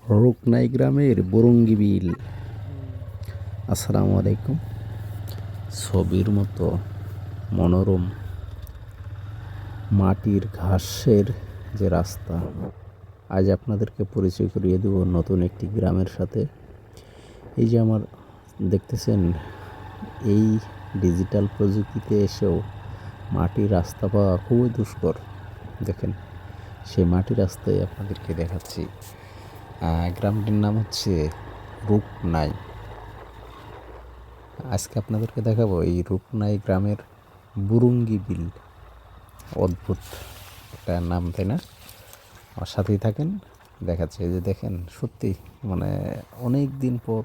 রুকনাই গ্রামের বরঙ্গি বিল। আসসালামু আলাইকুম। ছবির মতো মনোরম মাটির ঘাসের যে রাস্তা, আজ আপনাদেরকে পরিচয় করিয়ে দেব নতুন একটি গ্রামের সাথে। এই যে আমার দেখতেছেন, এই ডিজিটাল প্রযুক্তিতে এসেও মাটির রাস্তা পাওয়া খুবই দুষ্কর। দেখেন, সেই মাটির রাস্তায় আপনাদেরকে দেখাচ্ছি। গ্রামটির নাম হচ্ছে রুকনাই। আজকে আপনাদেরকে দেখাবো এই রুকনাই গ্রামের বুরুঙ্গি বিল। অদ্ভুত একটা নাম, তাই না? আমার সাথেই থাকেন, দেখাচ্ছে। এই যে দেখেন, সত্যি মানে অনেক দিন পর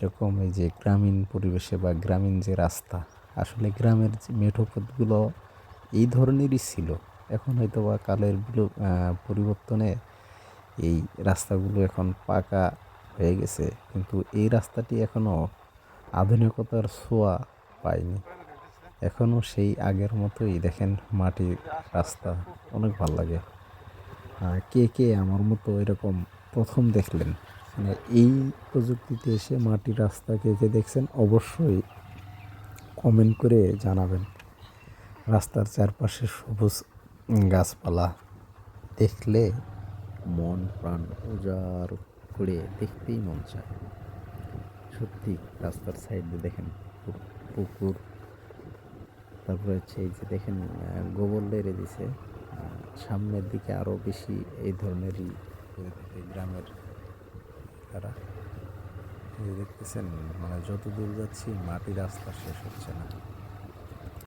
এরকম এই যে গ্রামীণ পরিবেশে বা গ্রামীণ যে রাস্তা, আসলে গ্রামের যে মেঠো পথগুলো এই ধরনেরই ছিল। এখন হয়তো বা কালের পরিবর্তনে এই রাস্তাগুলো এখন পাকা হয়ে গেছে, কিন্তু এই রাস্তাটি এখনও আধুনিকতার ছোঁয়া পায়নি। এখনও সেই আগের মতোই দেখেন, মাটির রাস্তা। অনেক ভালো লাগে। কে কে আমার মতো এরকম প্রথম দেখলেন, মানে এই প্রযুক্তিতে এসে মাটির রাস্তা কে কে দেখছেন, অবশ্যই কমেন্ট করে জানাবেন। রাস্তার চারপাশে সবুজ গাছপালা দেখলে মন প্রাণ উজাড় করে দেখতেই মন চায়। সত্যি রাস্তার সাইডে দেখেন পুকুর, তারপরে হচ্ছে এই যে দেখেন গোবর লেড়ে দিছে। সামনের দিকে আরও বেশি এই ধরনেরই করে থাকে গ্রামের এলাকারা। এই যে দেখতেছেন, মানে যত দূর যাচ্ছি মাটি রাস্তা শেষ হচ্ছে না।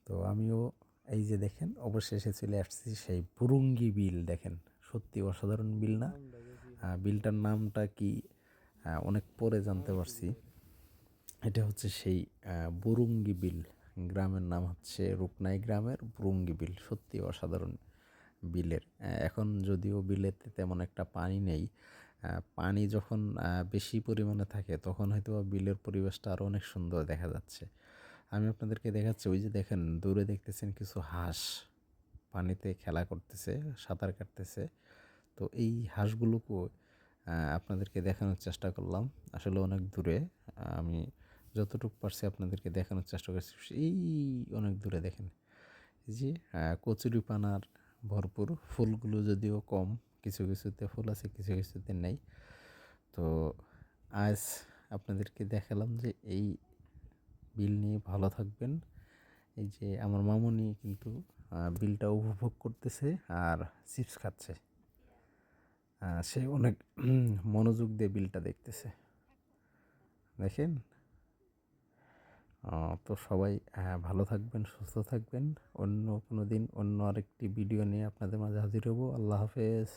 তো আমিও এই যে দেখেন অবশেষে চলে আসছি সেই বুরুঙ্গি বিল। দেখেন, সত্যি অসাধারণ বিল না? বিলটার নামটা কি অনেক পরে জানতে পারছি। এটা হচ্ছে সেই বুরুঙ্গি বিল। গ্রামের নাম হচ্ছে রুকনাই গ্রামের বুরুঙ্গি বিল। সত্যি অসাধারণ বিলের। এখন যদিও বিলেতে তেমন একটা পানি নেই। পানি যখন বেশি পরিমাণে থাকে তখন হয়তো বিলের পরিবেশটা আরও অনেক সুন্দর দেখা যাচ্ছে। আমি আপনাদেরকে দেখাচ্ছি, ওই যে দেখেন দূরে দেখতেছেন কিছু হাঁস পানিতে খেলা করতেছে, সাঁতার কাটতেছে। তো এই হাঁসগুলোকেও আপনাদেরকে দেখানোর চেষ্টা করলাম। আসলে অনেক দূরে, আমি যতটুকু পারছি আপনাদেরকে দেখানোর চেষ্টা করছি। এই অনেক দূরে দেখেন, এই যে কচুরিপানার ভরপুর। ফুলগুলো যদিও কম, কিছু কিছুতে ফুল আছে, কিছু কিছুতে নেই। তো আজ আপনাদেরকে দেখালাম যে এই বিল নিয়ে ভালো থাকবেন। এই যে আমার মামুনি কিন্তু বিলটা উপভোগ করতেছে আর চিপস খাচ্ছে। সে অনেক মনোযোগ দিয়ে বিলটা দেখতেছে। দেখেন। তো সবাই ভালো থাকবেন, সুস্থ থাকবেন। অন্য কোনো দিন অন্য আরেকটি ভিডিও নিয়ে আপনাদের মাঝে হাজির হব। আল্লাহ হাফেজ।